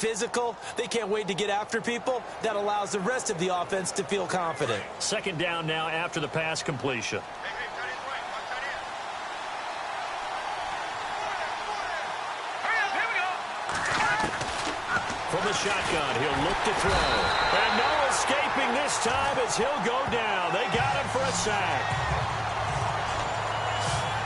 physical. They can't wait to get after people. That allows the rest of the offense to feel confident. Second down now after the pass completion. From the shotgun, he'll look to throw. And no escaping this time as he'll go down. They got him for a sack.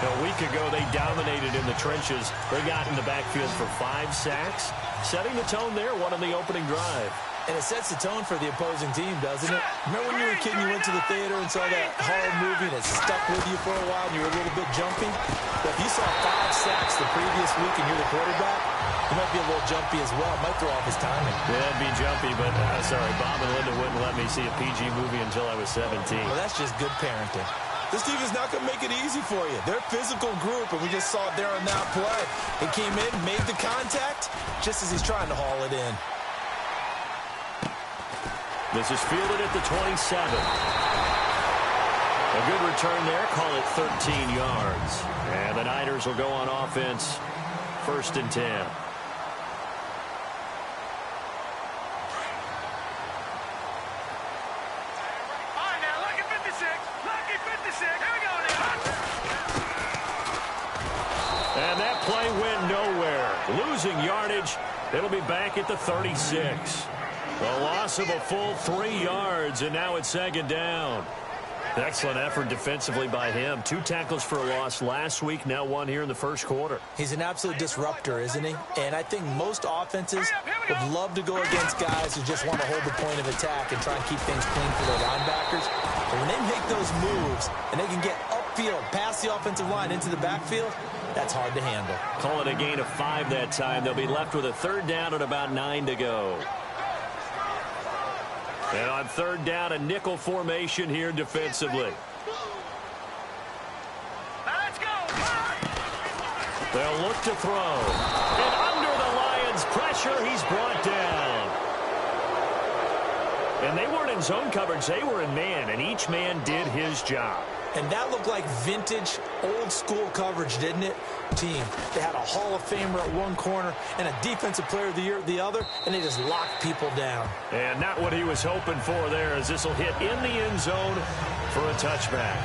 A week ago, they dominated in the trenches. They got in the backfield for 5 sacks. Setting the tone there, one on the opening drive. And it sets the tone for the opposing team, doesn't it? Remember when you were a kid and you went to the theater and saw that horror movie and it stuck with you for a while and you were a little bit jumpy? Well, if you saw 5 sacks the previous week and you're the quarterback, you might be a little jumpy as well. Might throw off his timing. Yeah, it'd be jumpy, but sorry, Bob and Linda wouldn't let me see a PG movie until I was 17. Well, that's just good parenting. This team is not going to make it easy for you. They're a physical group, and we just saw it there on that play. He came in, made the contact, just as he's trying to haul it in. This is fielded at the 27. A good return there. Call it 13 yards. And the Niners will go on offense. 1st and 10. And that play went nowhere. Losing yardage. It'll be back at the 36. A loss of a full 3 yards, and now it's 2nd down. Excellent effort defensively by him. 2 tackles for a loss last week, now 1 here in the first quarter. He's an absolute disruptor, isn't he? And I think most offenses would love to go against guys who just want to hold the point of attack and try and keep things clean for their linebackers. But when they make those moves and they can get upfield, past the offensive line into the backfield, that's hard to handle. Call it a gain of 5 that time. They'll be left with a 3rd down and about 9 to go. And on 3rd down, a nickel formation here defensively. Let's go. They'll look to throw. And under the Lions' pressure, he's brought down. And they weren't in zone coverage. They were in man, and each man did his job. And that looked like vintage, old-school coverage, didn't it? Team, they had a Hall of Famer at one corner and a Defensive Player of the Year at the other, and they just locked people down. And not what he was hoping for there, as this will hit in the end zone for a touchback.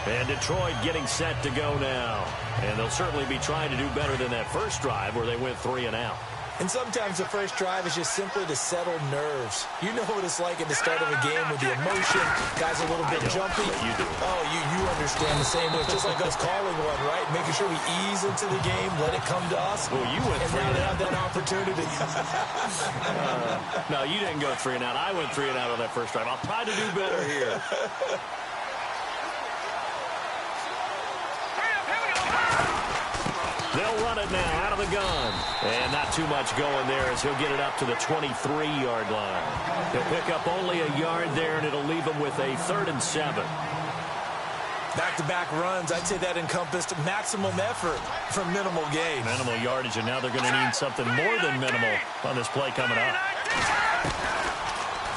And Detroit getting set to go now. And they'll certainly be trying to do better than that first drive where they went 3 and out. And sometimes the first drive is just simply to settle nerves. You know what it's like at the start of a game with the emotion. Guys a little bit jumpy. You do. Oh, you understand the same way. It's just like us calling one, right? Making sure we ease into the game, let it come to us. Well, you went 3 and and now out. they have that opportunity. No, you didn't go 3 and out. I went 3 and out on that first drive. I'll try to do better here. They'll run it now out of the gun. And not too much going there as he'll get it up to the 23-yard line. He'll pick up only a yard there, and it'll leave him with a 3rd and 7. Back-to-back runs, I'd say that encompassed maximum effort for minimal gain. Minimal yardage, and now they're going to need something more than minimal on this play coming up.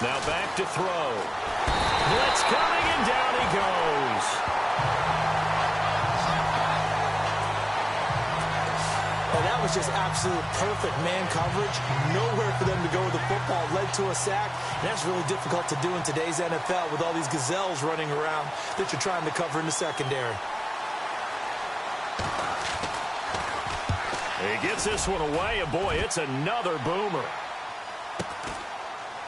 Now back to throw. Blitz coming, and down he goes. And that was just absolute perfect man coverage. Nowhere for them to go with the football. Led to a sack. And that's really difficult to do in today's NFL with all these gazelles running around that you're trying to cover in the secondary. He gets this one away, and boy, it's another boomer.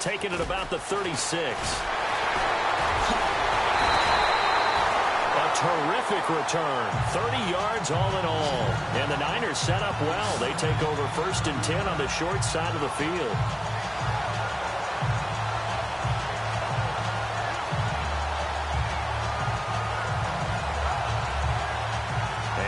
Taking it about the 36. Terrific return. 30 yards all in all. And the Niners set up well. They take over 1st and 10 on the short side of the field.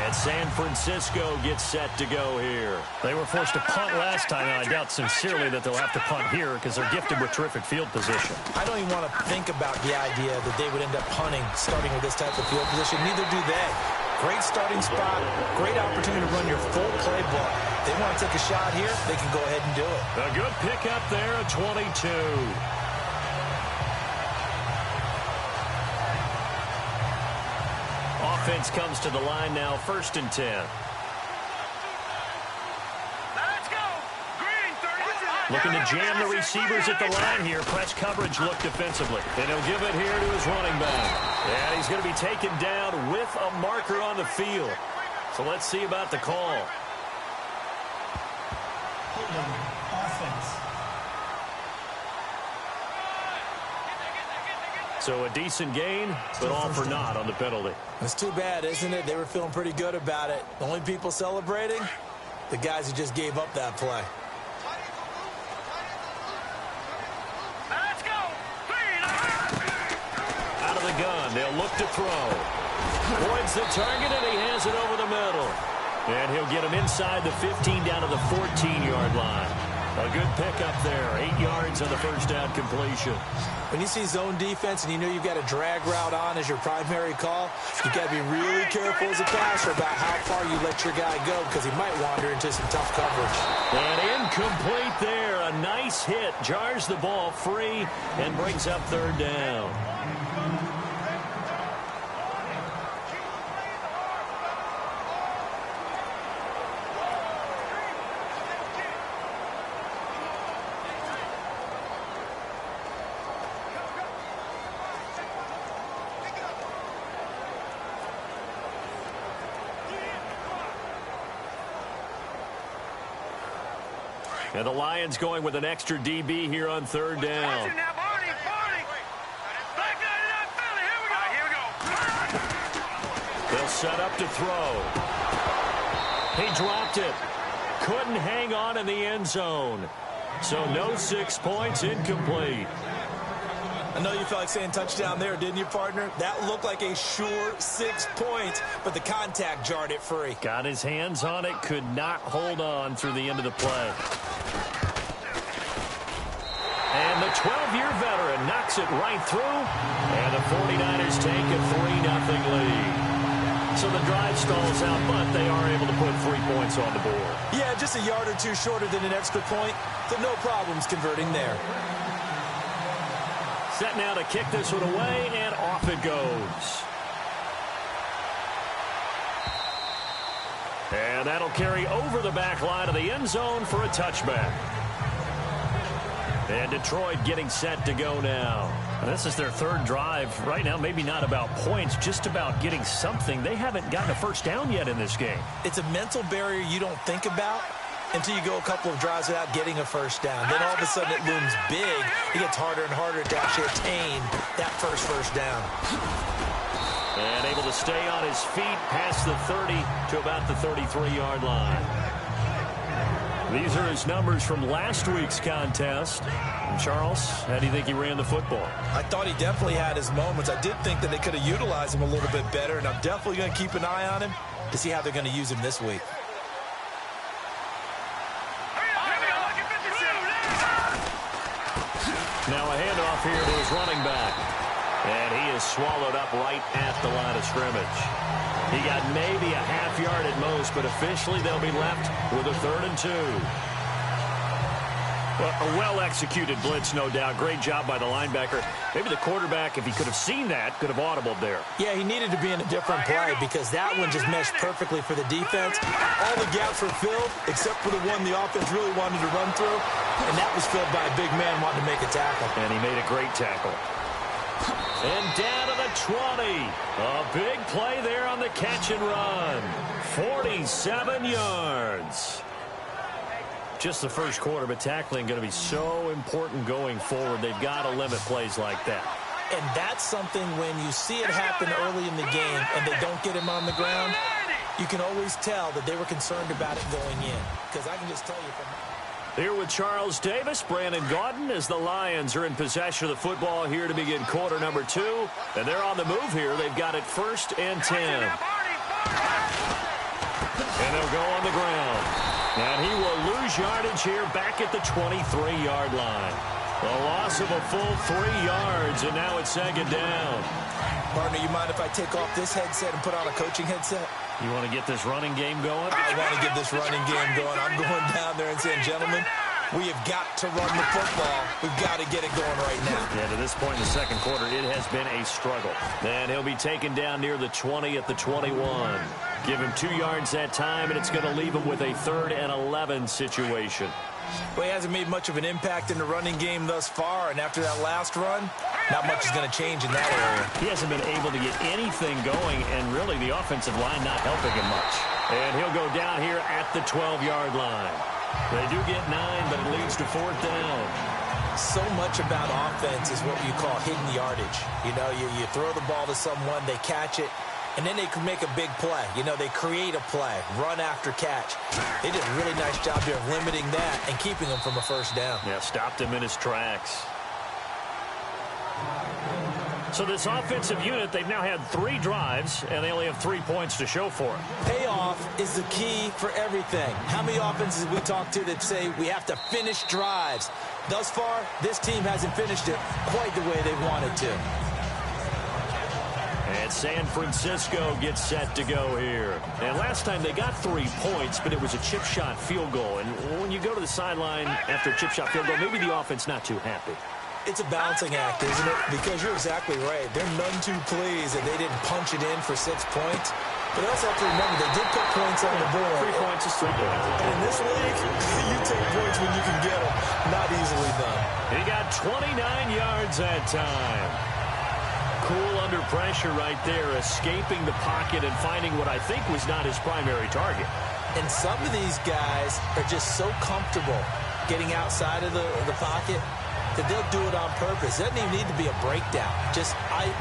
And San Francisco gets set to go here. They were forced to punt last time, and I doubt sincerely that they'll have to punt here because they're gifted with terrific field position. I don't even want to think about the idea that they would end up punting starting with this type of field position. Neither do they. Great starting spot, great opportunity to run your full playbook. They want to take a shot here, they can go ahead and do it. A good pickup there at 22. Offense comes to the line now, 1st and 10. Let's go. Green, 30. Looking to jam the receivers at the line here. Press coverage look defensively. And he'll give it here to his running back. And he's going to be taken down with a marker on the field. So let's see about the call. Offense. So a decent gain, but all for naught on the penalty. It's too bad, isn't it? They were feeling pretty good about it. The only people celebrating, the guys who just gave up that play. Out of the gun, they'll look to throw. Points the target, and he has it over the middle. And he'll get him inside the 15 down to the 14-yard line. A good pickup there. 8 yards on the first down completion. When you see zone defense and you know you've got a drag route on as your primary call, you've got to be really careful as a passer about how far you let your guy go because he might wander into some tough coverage. And incomplete there. A nice hit. Jars the ball free and brings up third down. And the Lions going with an extra DB here on third down. They'll set up to throw. He dropped it. Couldn't hang on in the end zone. So no 6 points, incomplete. I know you felt like saying touchdown there, didn't you, partner? That looked like a sure 6 points, but the contact jarred it free. Got his hands on it, could not hold on through the end of the play. And the 12-year veteran knocks it right through, and the 49ers take a 3-0 lead. So the drive stalls out, but they are able to put 3 points on the board. Yeah, just a yard or two shorter than an extra point, so no problems converting there. Set now to kick this one away, and off it goes. And that'll carry over the back line of the end zone for a touchback. And Detroit getting set to go now. And this is their third drive. Right now, maybe not about points, just about getting something. They haven't gotten a first down yet in this game. It's a mental barrier you don't think about until you go a couple of drives without getting a first down. Then all of a sudden it looms big. It gets harder and harder to actually attain that first down. And able to stay on his feet past the 30 to about the 33-yard line. These are his numbers from last week's contest. And Charles, how do you think he ran the football? I thought he definitely had his moments. I did think that they could have utilized him a little bit better, and I'm definitely going to keep an eye on him to see how they're going to use him this week. Now a handoff here to his running back. And he is swallowed up right at the line of scrimmage. He got maybe a half yard at most, but officially they'll be left with a 3rd and 2. Well, a well-executed blitz, no doubt. Great job by the linebacker. Maybe the quarterback, if he could have seen that, could have audibled there. Yeah, he needed to be in a different play because that one just meshed perfectly for the defense. All the gaps were filled except for the one the offense really wanted to run through, and that was filled by a big man wanting to make a tackle. And he made a great tackle. And down to the 20. A big play there on the catch and run. 47 yards. Just the first quarter, but tackling going to be so important going forward. They've got to limit plays like that. And that's something when you see it happen early in the game and they don't get him on the ground, you can always tell that they were concerned about it going in. Because I can just tell you from... Here with Charles Davis, Brandon Gaudin, as the Lions are in possession of the football here to begin quarter number 2. And they're on the move here. They've got it 1st and 10. And they'll go on the ground. And he will lose yardage here back at the 23-yard line. A loss of a full 3 yards, and now it's 2nd down. Partner, you mind if I take off this headset and put on a coaching headset? You want to get this running game going? I want to get this running game going. I'm going down there and saying, gentlemen, we have got to run the football. We've got to get it going right now. Yeah, to this point in the second quarter, it has been a struggle. And he'll be taken down near the 20 at the 21. Give him 2 yards that time, and it's going to leave him with a 3rd and 11 situation. Well, he hasn't made much of an impact in the running game thus far, and after that last run, not much is going to change in that area. He hasn't been able to get anything going, and really the offensive line not helping him much. And he'll go down here at the 12-yard line. They do get 9, but it leads to 4th down. So much about offense is what you call hidden yardage. You know, you throw the ball to someone, they catch it, and then they can make a big play. You know, they create a play, run after catch. They did a really nice job here of limiting that and keeping him from a first down. Yeah, stopped him in his tracks. So this offensive unit, they've now had 3 drives, and they only have 3 points to show for it. Payoff is the key for everything. How many offenses we talk to that say we have to finish drives? Thus far, this team hasn't finished it quite the way they wanted to. And San Francisco gets set to go here. And last time they got 3 points, but it was a chip shot field goal. And when you go to the sideline after a chip shot field goal, maybe the offense not too happy. It's a balancing act, isn't it? Because you're exactly right. They're none too pleased that they didn't punch it in for 6 points. But also have to remember, they did put points on the board. 3 points is 3 points. And in this league, you take points when you can get them. Not easily done. He got 29 yards that time. Cool under pressure right there, escaping the pocket and finding what I think was not his primary target. And some of these guys are just so comfortable getting outside of the pocket that they'll do it on purpose. It doesn't even need to be a breakdown.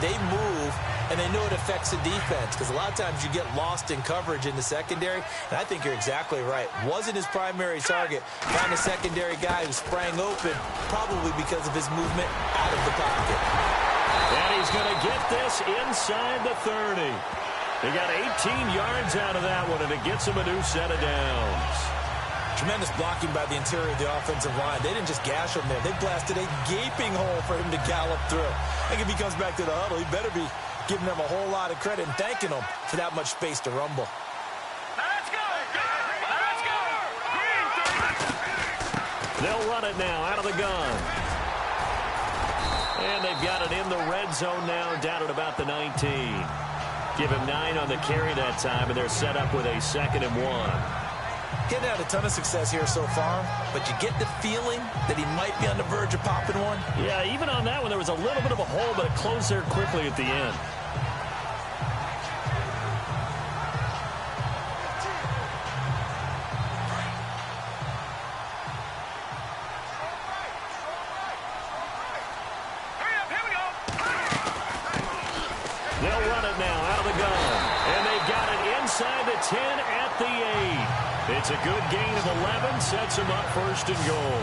They move, and they know it affects the defense, because a lot of times you get lost in coverage in the secondary, and I think you're exactly right. Wasn't his primary target. Found a secondary guy who sprang open, probably because of his movement out of the pocket. And he's going to get this inside the 30. He got 18 yards out of that one, and it gets him a new set of downs. Tremendous blocking by the interior of the offensive line. They didn't just gash him there. They blasted a gaping hole for him to gallop through. I think if he comes back to the huddle, he better be giving them a whole lot of credit and thanking them for that much space to rumble. Let's go! Let's go! They'll run it now out of the gun. And they've got it in the red zone now, down at about the 19. Give him 9 on the carry that time, and they're set up with a 2nd and 1. Getting had a ton of success here so far, but you get the feeling that he might be on the verge of popping one. Yeah, even on that one, there was a little bit of a hole, but it closed there quickly at the end. They'll run it now out of the gun, and they've got it inside the 10 at the 8. It's a good gain of 11, sets him up 1st and goal.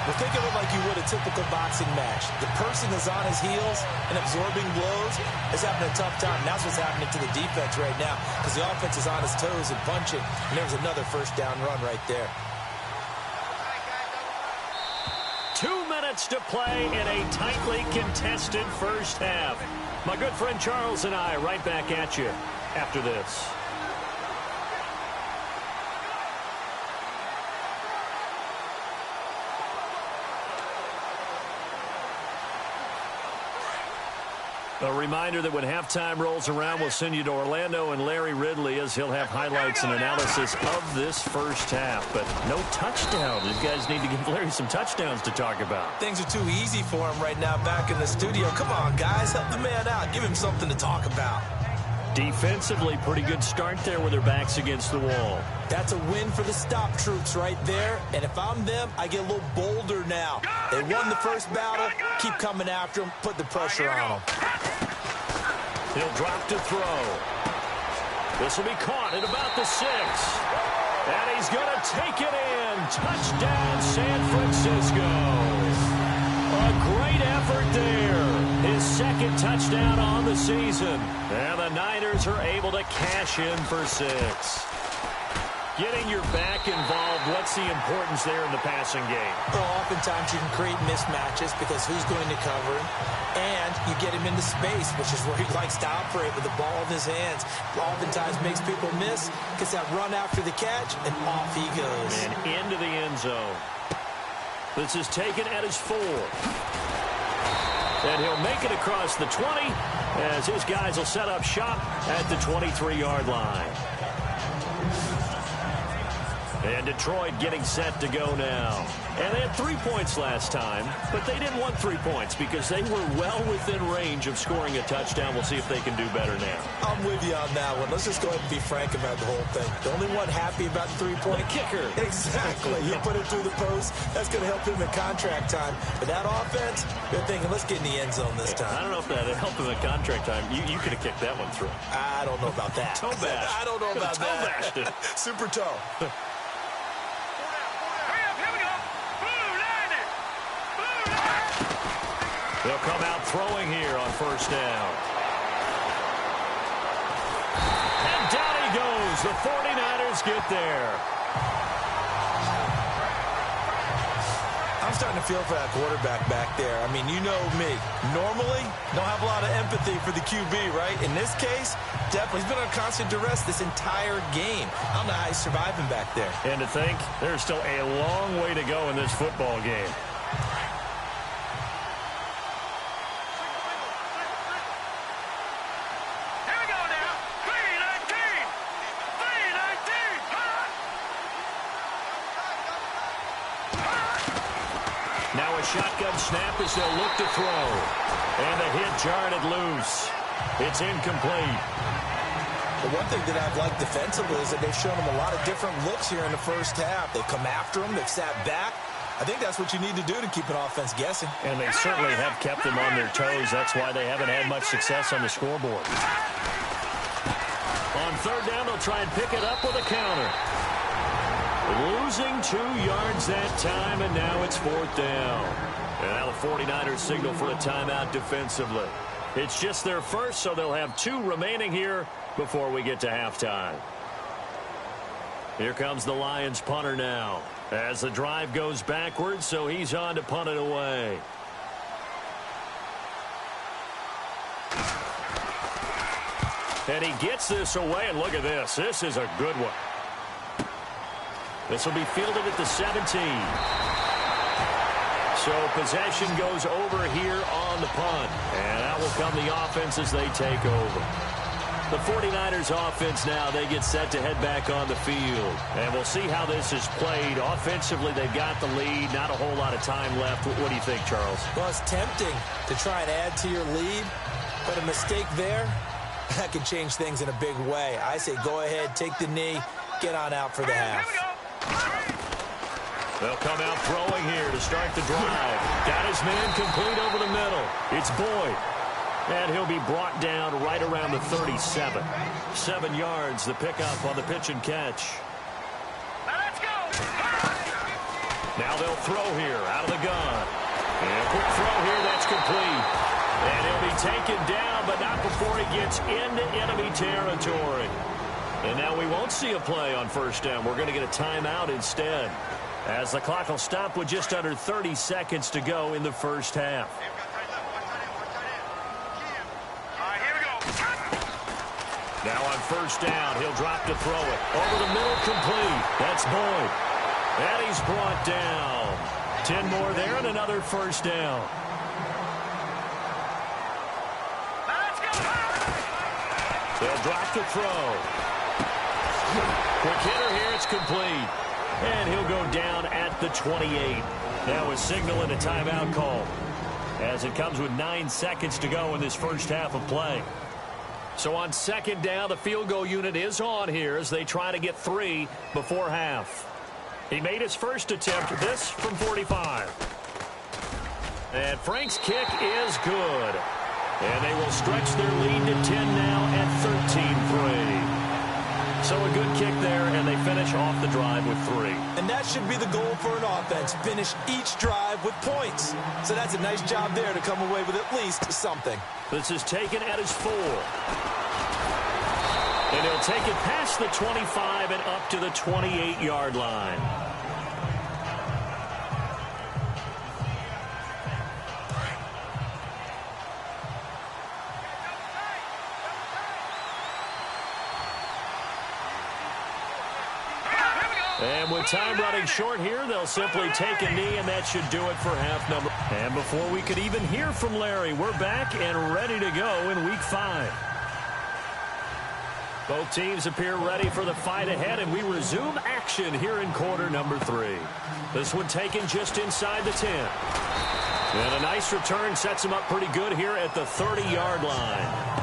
Well, think of it like you would a typical boxing match. The person is on his heels and absorbing blows is having a tough time. That's what's happening to the defense right now, because the offense is on his toes and punching, and there's another 1st down run right there. 2 minutes to play in a tightly contested first half. My good friend Charles and I right back at you after this. A reminder that when halftime rolls around, we'll send you to Orlando and Larry Ridley as he'll have highlights and analysis of this first half. But no touchdown. These guys need to give Larry some touchdowns to talk about. Things are too easy for him right now back in the studio. Come on, guys. Help the man out. Give him something to talk about. Defensively, pretty good start there with their backs against the wall. That's a win for the stop troops right there. And if I'm them, I get a little bolder now. They won the first battle. Keep coming after them. Put the pressure on them. He'll drop to throw. This will be caught at about the 6. And he's going to take it in. Touchdown, San Francisco. A great effort there. His 2nd touchdown on the season. And the Niners are able to cash in for 6. Getting your back involved, what's the importance there in the passing game? Well, oftentimes you can create mismatches because who's going to cover him, and you get him into space, which is where he likes to operate with the ball in his hands. Oftentimes makes people miss, gets that run after the catch, and off he goes. And into the end zone. This is taken at his 4. And he'll make it across the 20 as his guys will set up shop at the 23-yard line. And Detroit getting set to go now. And they had 3 points last time, but they didn't want 3 points because they were well within range of scoring a touchdown. We'll see if they can do better now. I'm with you on that one. Let's just go ahead and be frank about the whole thing. The only one happy about the 3-point kicker. Exactly. You put it through the post. That's going to help him in contract time. But that offense, they're thinking, let's get in the end zone this time. I don't know if that helped him in contract time. You could have kicked that one through. I don't know about that. Toe bash. I don't know about that. Bashed it. Super toe. They'll come out throwing here on first down. And down he goes. The 49ers get there. I'm starting to feel for that quarterback back there. I mean, you know me. Normally, don't have a lot of empathy for the QB, right? In this case, definitely. He's been on constant duress this entire game. I don't know how he's surviving back there. And to think, there's still a long way to go in this football game. Now a shotgun snap as they'll look to throw. And the hit jarred it loose. It's incomplete. The one thing that I've liked defensively is that they've shown him a lot of different looks here in the first half. They've come after him. They've sat back. I think that's what you need to do to keep an offense guessing. And they certainly have kept them on their toes. That's why they haven't had much success on the scoreboard. On third down, they'll try and pick it up with a counter. Losing 2 yards that time, and now it's fourth down. And now the 49ers signal for a timeout defensively. It's just their first, so they'll have 2 remaining here before we get to halftime. Here comes the Lions punter now. As the drive goes backwards, so he's on to punt it away. And he gets this away, and look at this. This is a good one. This will be fielded at the 17. So possession goes over here on the punt. And out will come the offense as they take over. The 49ers offense now, they get set to head back on the field. And we'll see how this is played. Offensively, they've got the lead. Not a whole lot of time left. What do you think, Charles? Well, it's tempting to try and add to your lead. But a mistake there, that can change things in a big way. I say go ahead, take the knee, get on out for the half. They'll come out throwing here to start the drive. Got his man complete over the middle. It's Boyd. And he'll be brought down right around the 37. 7 yards, the pickup on the pitch and catch. Let's go. Now they'll throw here out of the gun. And a quick throw here, that's complete. And he'll be taken down, but not before he gets into enemy territory. And now we won't see a play on first down. We're going to get a timeout instead, as the clock will stop with just under 30 seconds to go in the first half. All right, here we go. Now on first down, he'll drop to throw it. Over the middle, complete. That's Boyd. And he's brought down. 10 more there and another first down. Let's go. They'll drop to throw. Quick hitter here, it's complete. And he'll go down at the 28. Now a signal and a timeout call, as it comes with 9 seconds to go in this first half of play. So on second down, the field goal unit is on here as they try to get 3 before half. He made his first attempt, this from 45. And Frank's kick is good. And they will stretch their lead to 10 now at 13-3. So a good kick there, and they finish off the drive with 3. And that should be the goal for an offense, finish each drive with points. So that's a nice job there to come away with at least something. This is taken at his 4. And he'll take it past the 25 and up to the 28-yard line. And with time running short here, they'll simply take a knee, and that should do it for half number. And before we could even hear from Larry, we're back and ready to go in Week 5. Both teams appear ready for the fight ahead, and we resume action here in quarter number 3. This one taken just inside the 10. And a nice return sets him up pretty good here at the 30-yard line.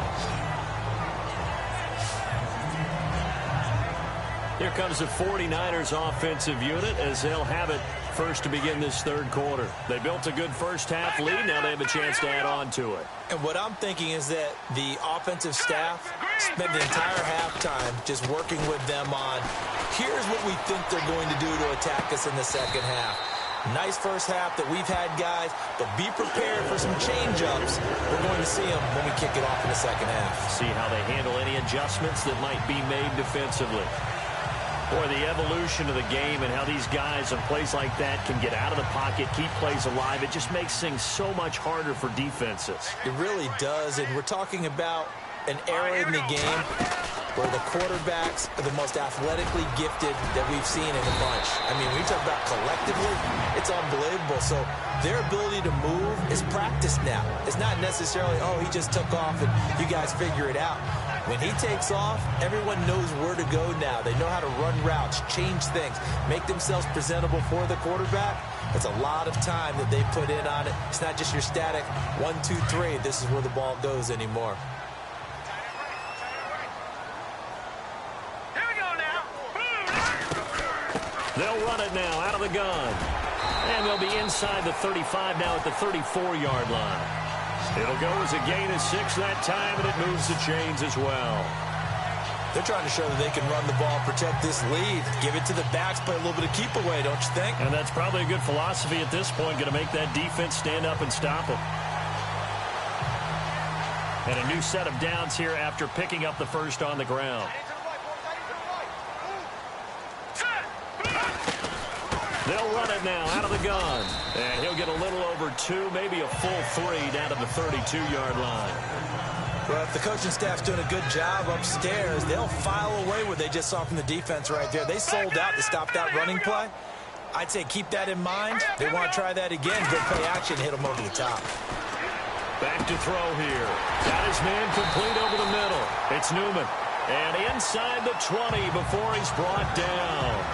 Here comes the 49ers offensive unit as they'll have it first to begin this third quarter. They built a good first-half lead. Now they have a chance to add on to it. And what I'm thinking is that the offensive staff spent the entire halftime just working with them on, here's what we think they're going to do to attack us in the second half. Nice first half that we've had, guys, but be prepared for some change-ups. We're going to see them when we kick it off in the second half. See how they handle any adjustments that might be made defensively. Boy, the evolution of the game and how these guys in plays like that can get out of the pocket, keep plays alive, it just makes things so much harder for defenses. It really does, and we're talking about an era in the game where the quarterbacks are the most athletically gifted that we've seen in a bunch. I mean, when you talk about collectively, it's unbelievable. So their ability to move is practiced now. It's not necessarily, oh, he just took off and you guys figure it out. When he takes off, everyone knows where to go now. They know how to run routes, change things, make themselves presentable for the quarterback. It's a lot of time that they put in on it. It's not just your static 1, 2, 3. This is where the ball goes anymore. They'll run it now out of the gun. And they'll be inside the 35 now at the 34-yard line. It'll go as a gain of 6 that time, and it moves the chains as well. They're trying to show that they can run the ball, protect this lead, give it to the backs, play a little bit of keep away, don't you think? And that's probably a good philosophy at this point, going to make that defense stand up and stop them. And a new set of downs here after picking up the first on the ground. They'll run it now out of the gun. And he'll get a little over 2, maybe a full 3 down to the 32-yard line. Well, if the coaching staff's doing a good job upstairs, they'll file away what they just saw from the defense right there. They sold out to stop that running play. I'd say keep that in mind. They want to try that again. Good play action, hit them over the top. Back to throw here. Got his man complete over the middle. It's Newman. And inside the 20 before he's brought down.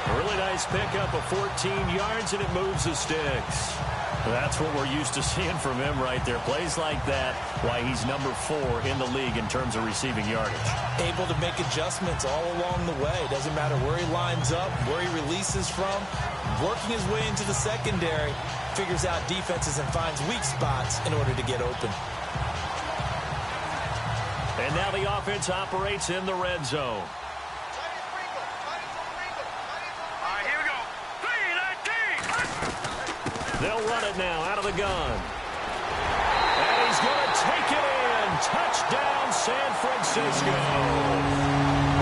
A really nice pickup of 14 yards, and it moves the sticks. That's what we're used to seeing from him right there. Plays like that, why he's number 4 in the league in terms of receiving yardage. Able to make adjustments all along the way. Doesn't matter where he lines up, where he releases from. Working his way into the secondary, figures out defenses and finds weak spots in order to get open. And now the offense operates in the red zone. They'll run it now out of the gun. And he's going to take it in. Touchdown, San Francisco.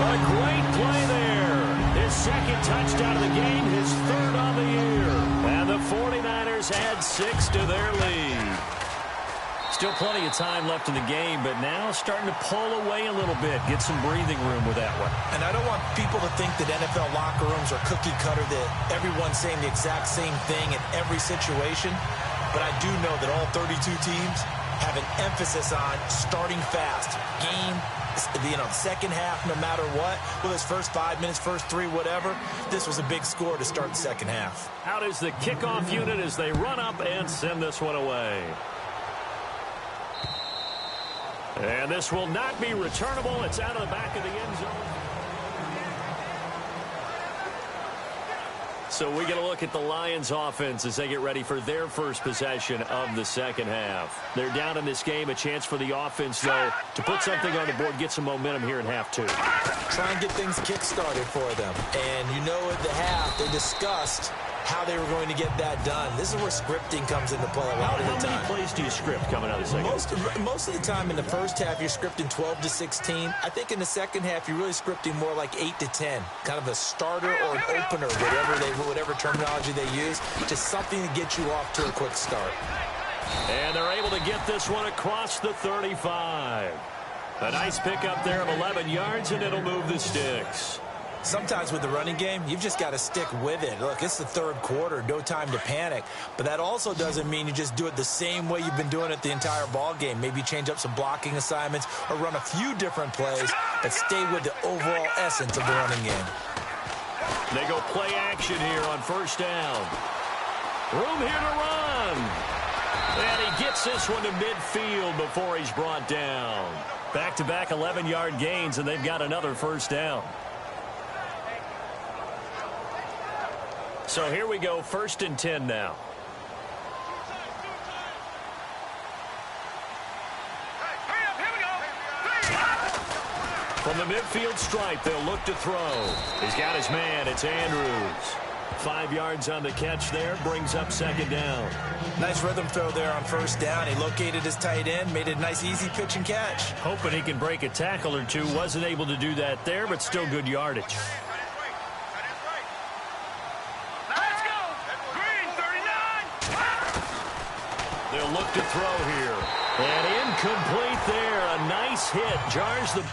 A great play there. His second touchdown of the game, his 3rd on the year. And the 49ers add 6 to their lead. Still plenty of time left in the game, but now starting to pull away a little bit. Get some breathing room with that one. And I don't want people to think that NFL locker rooms are cookie cutter, that everyone's saying the exact same thing in every situation. But I do know that all 32 teams have an emphasis on starting fast. Game, second half, no matter what. Well, his first 5 minutes, first 3, whatever. This was a big score to start the second half. Out is the kickoff unit as they run up and send this one away. And this will not be returnable. It's out of the back of the end zone. So we get a look at the Lions offense as they get ready for their first possession of the second half. They're down in this game. A chance for the offense, though, to put something on the board, get some momentum here in half 2. Try and get things kick-started for them. And you know at the half, they discussed how they were going to get that done. This is where scripting comes into play a lot of the time. How many plays do you script coming out of the second? Most of the time in the first half, you're scripting 12 to 16. I think in the second half, you're really scripting more like 8 to 10. Kind of a starter or an opener, whatever terminology they use. Just something to get you off to a quick start. And they're able to get this one across the 35. A nice pickup there of 11 yards, and it'll move the sticks. Sometimes with the running game, you've just got to stick with it. Look, it's the third quarter, no time to panic. But that also doesn't mean you just do it the same way you've been doing it the entire ball game. Maybe change up some blocking assignments or run a few different plays, but stay with the overall essence of the running game. They go play action here on first down. Room here to run. And he gets this one to midfield before he's brought down. Back-to-back 11-yard gains, and they've got another first down. So here we go, 1st and 10 now. From the midfield stripe, they'll look to throw. He's got his man. It's Andrews. 5 yards on the catch there, brings up 2nd down. Nice rhythm throw there on first down. He located his tight end, made it a nice, easy pitch and catch. Hoping he can break a tackle or two. Wasn't able to do that there, but still good yardage. They'll look to throw here. And incomplete there. A nice hit. Jars the...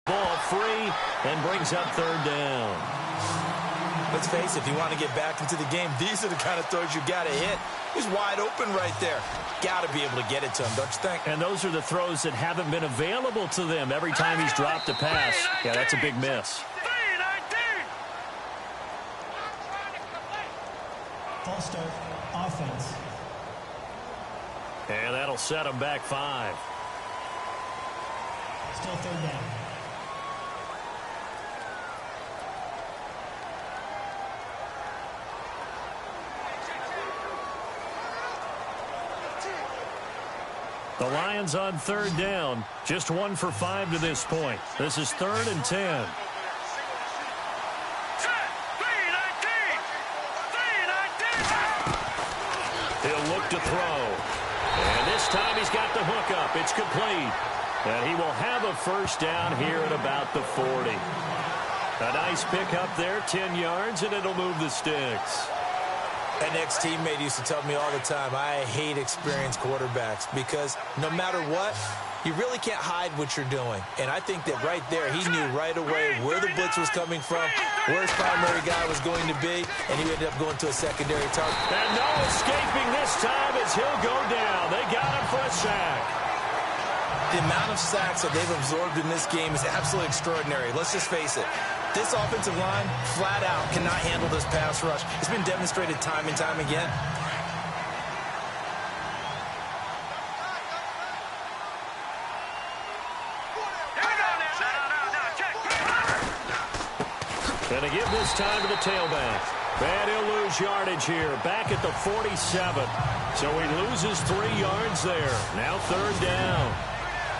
Ball free and brings up 3rd down. Let's face it, if you want to get back into the game, these are the kind of throws you got to hit. He's wide open right there. Got to be able to get it to him, don't you think? And those are the throws that haven't been available to them every time he's dropped a pass. Yeah, that's a big miss. False start, offense. And that'll set him back 5. Still 3rd down. The Lions on third down. Just 1 for 5 to this point. This is 3rd and 10. He'll look to throw. And this time he's got the hook up. It's complete. And he will have a first down here at about the 40. A nice pick up there, 10 yards, and it'll move the sticks. An ex-teammate used to tell me all the time, I hate experienced quarterbacks because no matter what, you really can't hide what you're doing. And I think that right there, he knew right away where the blitz was coming from, where his primary guy was going to be, and he ended up going to a secondary target. And no escaping this time as he'll go down. They got him for a sack. The amount of sacks that they've absorbed in this game is absolutely extraordinary. Let's just face it. This offensive line, flat out, cannot handle this pass rush. It's been demonstrated time and time again. And to give this time to the tailback. And he'll lose yardage here, back at the 47. So he loses 3 yards there. Now 3rd down.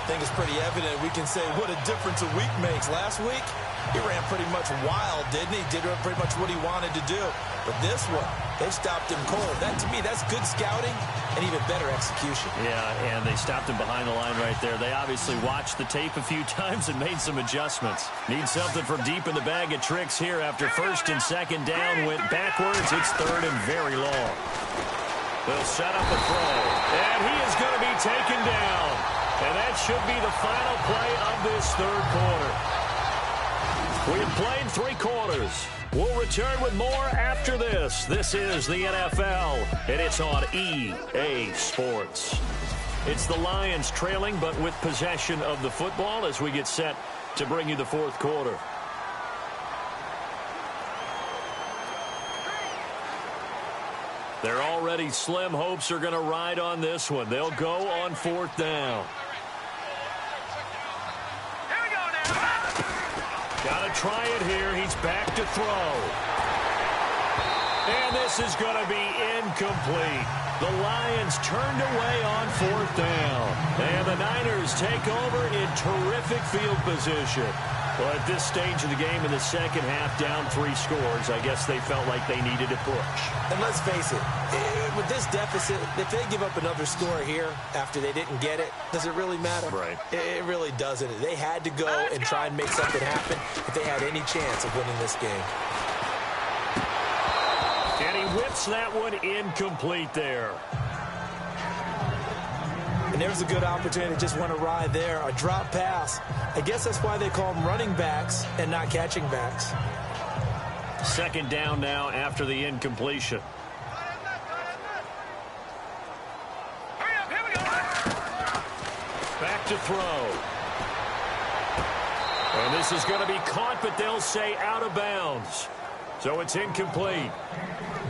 I think it's pretty evident we can say what a difference a week makes. Last week, he ran pretty much wild, didn't he? Did pretty much what he wanted to do. But this one, they stopped him cold. That, to me, that's good scouting and even better execution. Yeah, and they stopped him behind the line right there. They obviously watched the tape a few times and made some adjustments. Need something from deep in the bag of tricks here after 1st and 2nd down. Went backwards. It's 3rd and very long. They'll set up a throw. And he is going to be taken down. And that should be the final play of this 3rd quarter. We have played 3 quarters. We'll return with more after this. This is the NFL, and it's on EA Sports. It's the Lions trailing, but with possession of the football as we get set to bring you the 4th quarter. Their already slim hopes are going to ride on this one. They'll go on 4th down. Got to try it here. He's back to throw. And this is going to be incomplete. The Lions turned away on 4th down. And the Niners take over in terrific field position. Well, at this stage of the game in the 2nd half, down 3 scores, I guess they felt like they needed a push. And let's face it, with this deficit, if they give up another score here after they didn't get it, does it really matter? Right. It really doesn't. They had to go and try and make something happen if they had any chance of winning this game. And he whips that one incomplete there. And there's a good opportunity to just want to ride there. A drop pass. I guess that's why they call them running backs and not catching backs. 2nd down now after the incompletion. Back to throw. And this is going to be caught, but they'll say out of bounds. So it's incomplete.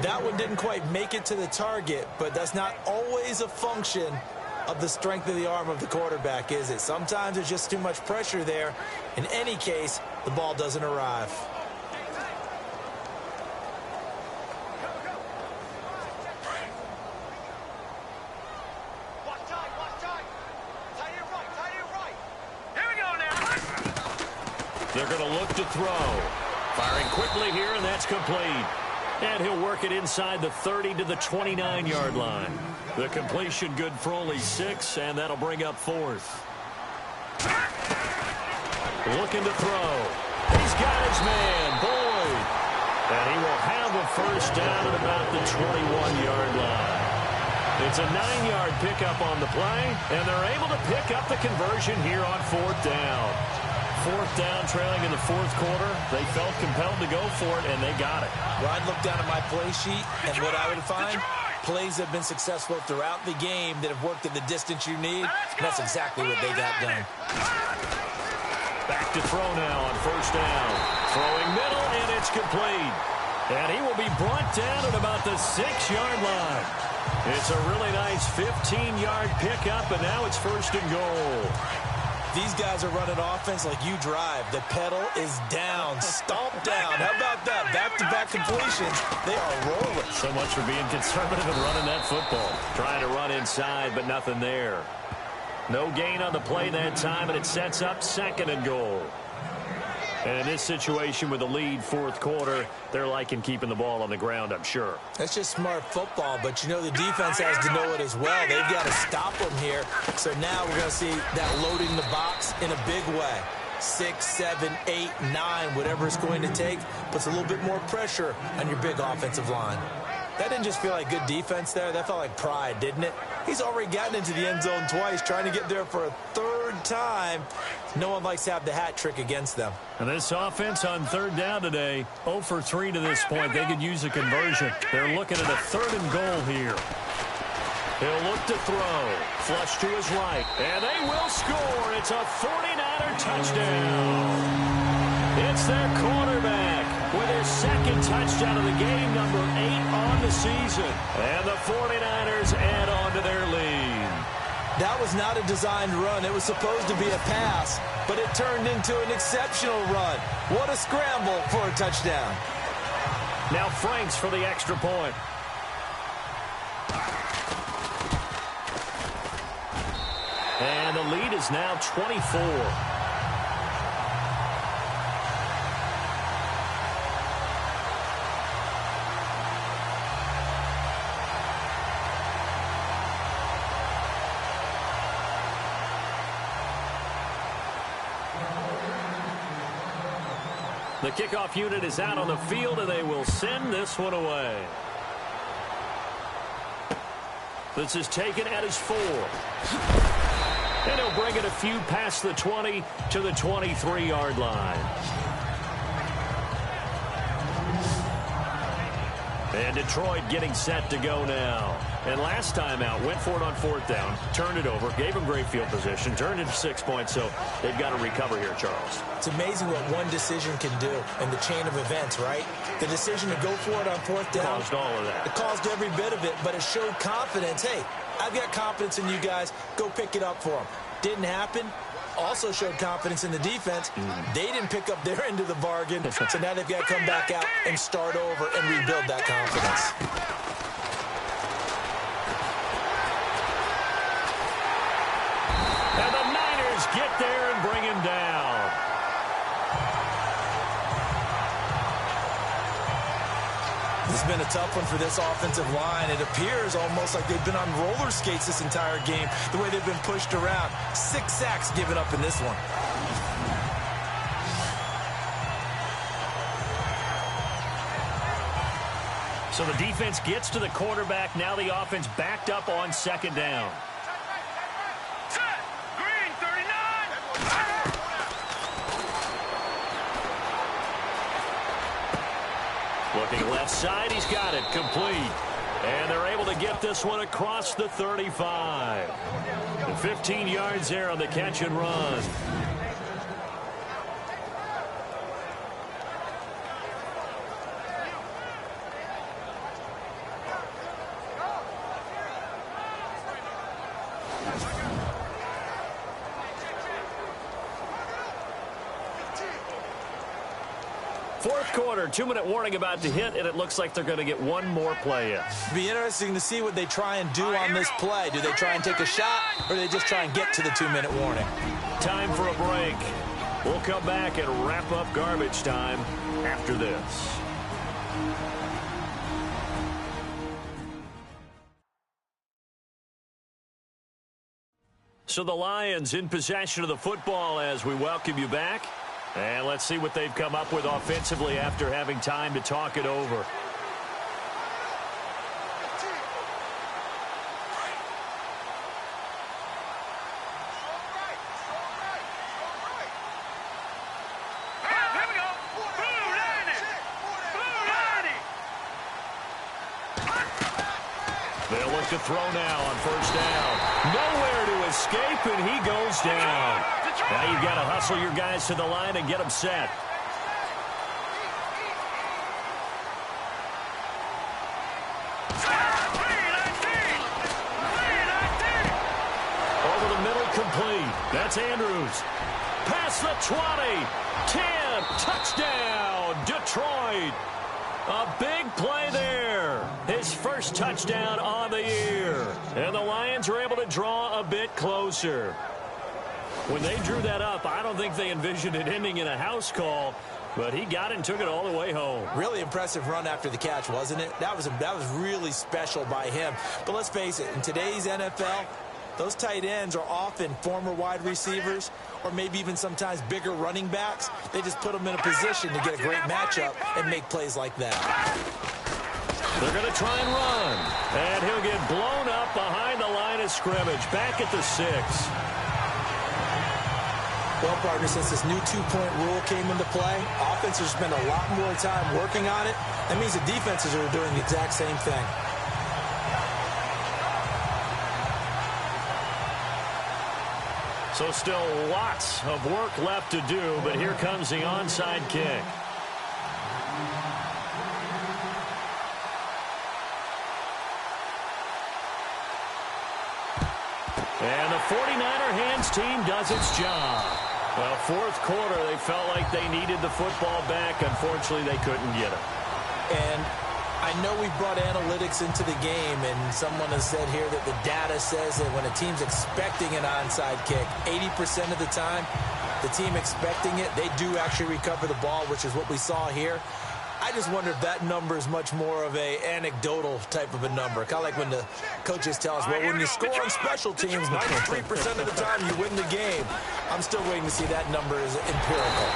That one didn't quite make it to the target, but that's not always a function of the strength of the arm of the quarterback, is it? Sometimes there's just too much pressure there. In any case, the ball doesn't arrive. They're going to look to throw. Firing quickly here, and that's complete. And he'll work it inside the 30 to the 29-yard line. The completion good for only 6, and that'll bring up 4th. Looking to throw. He's got his man, Boyd. And he will have a first down at about the 21-yard line. It's a 9-yard pickup on the play, and they're able to pick up the conversion here on 4th down. 4th down, trailing in the 4th quarter. They felt compelled to go for it, and they got it. Well, I'd look down at my play sheet, and what I would find, plays have been successful throughout the game that have worked at the distance you need, and that's exactly what they got done. Back to throw now on 1st down. Throwing middle, and it's complete. And he will be brought down at about the 6-yard line. It's a really nice 15-yard pickup, and now it's 1st and goal. These guys are running offense like you drive. The pedal is down, stomped down. How about that? Back-to-back completions. They are rolling. So much for being conservative and running that football. Trying to run inside, but nothing there. No gain on the play that time, and it sets up 2nd and goal. And in this situation with the lead 4th quarter, they're liking keeping the ball on the ground, I'm sure. That's just smart football, but you know the defense has to know it as well. They've got to stop them here. So now we're going to see that loading the box in a big way. 6, 7, 8, 9, whatever it's going to take, puts a little bit more pressure on your big offensive line. That didn't just feel like good defense there. That felt like pride, didn't it? He's already gotten into the end zone twice, trying to get there for a 3rd time. No one likes to have the hat trick against them. And this offense on 3rd down today, 0 for 3 to this point. They could use a conversion. They're looking at a 3rd and goal here. He'll look to throw. Flush to his right. And they will score. It's a 49er touchdown. It's their quarterback with his 2nd touchdown of the game, number 8 on the season. And the 49ers add on to their lead. That was not a designed run. It was supposed to be a pass, but it turned into an exceptional run. What a scramble for a touchdown. Now Franks for the extra point. And the lead is now 24. The kickoff unit is out on the field, and they will send this one away. This is taken at his 4. And he'll bring it a few past the 20 to the 23-yard line. And Detroit getting set to go now. And last time out, went for it on 4th down, turned it over, gave him great field position, turned it to 6 points, so they've got to recover here, Charles. It's amazing what one decision can do in the chain of events, right? The decision to go for it on 4th down. Caused all of that. It caused every bit of it, but it showed confidence. Hey, I've got confidence in you guys. Go pick it up for them. Didn't happen. Also showed confidence in the defense. They didn't pick up their end of the bargain, so now they've got to come back out and start over and rebuild that confidence. And the Niners get there and bring him down. This has been a tough one for this offensive line. It appears almost like they've been on roller skates this entire game, the way they've been pushed around. 6 sacks given up in this one. So the defense gets to the quarterback. Now the offense backed up on 2nd down. Green 39. Looking left side, he's got it complete. And they're able to get this one across the 35. And 15 yards there on the catch and run. Fourth quarter, 2-minute warning about to hit, and it looks like they're going to get one more play in. It'll be interesting to see what they try and do on this play. Do they try and take a shot, or do they just try and get to the 2-minute warning? Time for a break. We'll come back and wrap up garbage time after this. So the Lions in possession of the football as we welcome you back. And let's see what they've come up with offensively after having time to talk it over. They'll look to throw now on 1st down. Nowhere to escape, and he goes down. Now you've got to hustle your guys to the line and get them set. Over the middle, complete. That's Andrews. Past the 20. 10. Touchdown, Detroit. A big play there. His first touchdown on the year. And the Lions are able to draw a bit closer. When they drew that up, I don't think they envisioned it ending in a house call, but he got it and took it all the way home. Really impressive run after the catch, wasn't it? That was really special by him. But let's face it, in today's NFL, those tight ends are often former wide receivers or maybe even sometimes bigger running backs. They just put them in a position to get a great matchup and make plays like that. They're going to try and run. And he'll get blown up behind the line of scrimmage. Back at the 6. Well, partner, since this new two-point rule came into play, offenses spend a lot more time working on it. That means the defenses are doing the exact same thing. So still lots of work left to do, but here comes the onside kick. And the 49er hands team does its job. Well, fourth quarter, they felt like they needed the football back. Unfortunately, they couldn't get it. And I know we brought analytics into the game, and someone has said here that the data says that when a team's expecting an onside kick, 80% of the time, the team expecting it, they do actually recover the ball, which is what we saw here. I just wonder if that number is much more of a anecdotal type of a number. Kind of like when the coaches tell us, well, when you score on special teams, 93% of the time you win the game. I'm still waiting to see that number is empirical.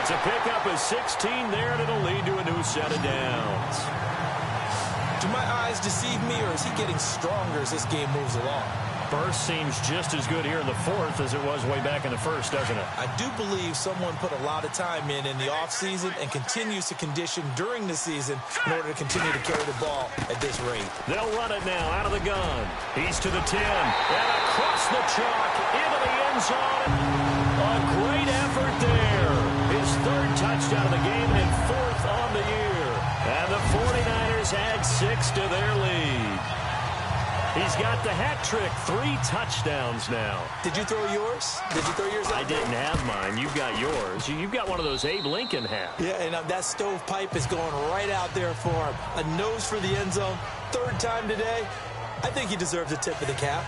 It's a pickup of 16 there, and it'll lead to a new set of downs. Do my eyes deceive me, or is he getting stronger as this game moves along? Burst seems just as good here in the fourth as it was way back in the first, doesn't it? I do believe someone put a lot of time in the offseason and continues to condition during the season in order to continue to carry the ball at this rate. They'll run it now out of the gun. He's to the 10 and across the chalk into the end zone. A great effort there. His third touchdown of the game and fourth on the year. And the 49ers add 6 to their lead. He's got the hat trick, 3 touchdowns now. Did you throw yours? Did you throw yours out? I didn't have mine. You've got yours. You've got one of those Abe Lincoln hats. Yeah, and that stovepipe is going right out there for him. A nose for the end zone. Third time today. I think he deserves a tip of the cap.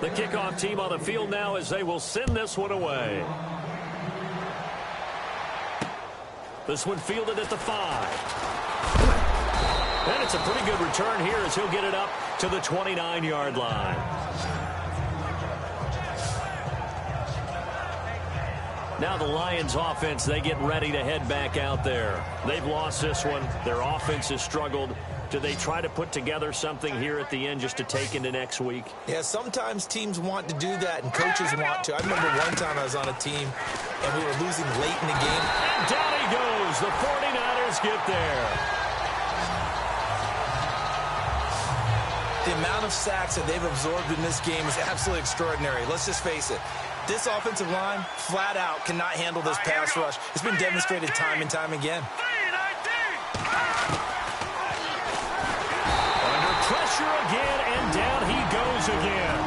The kickoff team on the field now as they will send this one away. This one fielded at the 5. And it's a pretty good return here as he'll get it up to the 29-yard line. Now the Lions offense, they get ready to head back out there. They've lost this one. Their offense has struggled. Do they try to put together something here at the end just to take into next week? Yeah, sometimes teams want to do that and coaches want to. I remember one time I was on a team and we were losing late in the game. And down he goes. The 49ers get there. The amount of sacks that they've absorbed in this game is absolutely extraordinary. Let's just face it. This offensive line, flat out, cannot handle this pass rush. It's been demonstrated time and time again. Under pressure again, and down he goes again.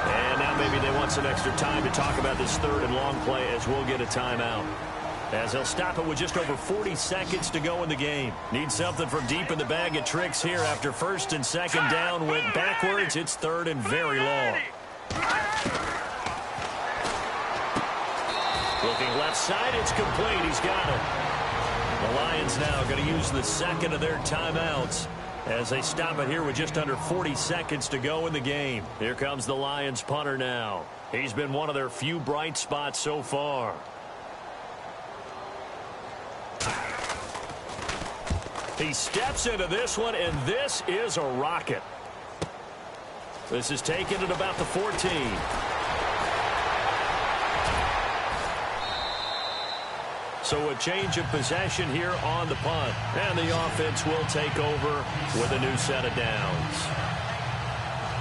And now maybe they want some extra time to talk about this third and long play as we'll get a timeout. As they'll stop it with just over 40 seconds to go in the game. Need something from deep in the bag of tricks here after first and second down went backwards. It's third and very long. Looking left side, it's complete. He's got it. The Lions now going to use the second of their timeouts as they stop it here with just under 40 seconds to go in the game. Here comes the Lions punter now. He's been one of their few bright spots so far. He steps into this one, and this is a rocket. This is taken at about the 14. So a change of possession here on the punt. And the offense will take over with a new set of downs.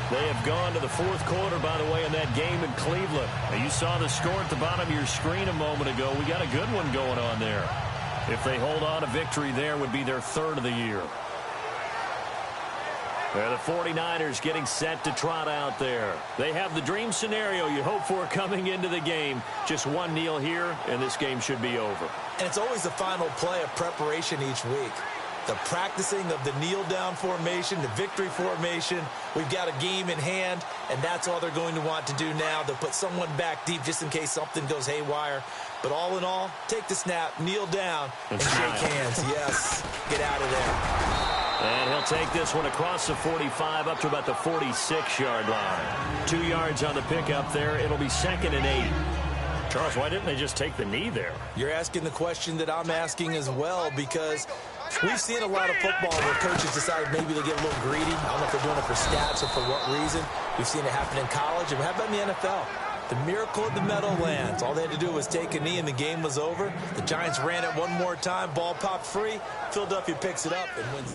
They have gone to the fourth quarter, by the way, in that game in Cleveland. Now, you saw the score at the bottom of your screen a moment ago. We got a good one going on there. If they hold on, a victory there would be their third of the year. The 49ers getting set to trot out there. They have the dream scenario you hope for coming into the game. Just one kneel here, and this game should be over. And it's always the final play of preparation each week. The practicing of the kneel-down formation, the victory formation. We've got a game in hand, and that's all they're going to want to do now. They'll put someone back deep just in case something goes haywire. But all in all, take the snap, kneel down, and shake hands. Yes, get out of there. And he'll take this one across the 45 up to about the 46-yard line. 2 yards on the pickup there. It'll be 2nd and 8. Charles, why didn't they just take the knee there? You're asking the question that I'm asking as well, because we've seen a lot of football where coaches decide maybe they get a little greedy. I don't know if they're doing it for stats or for what reason. We've seen it happen in college. And how about in the NFL? The miracle of the Meadowlands. All they had to do was take a knee and the game was over. The Giants ran it one more time. Ball popped free. Philadelphia picks it up and wins.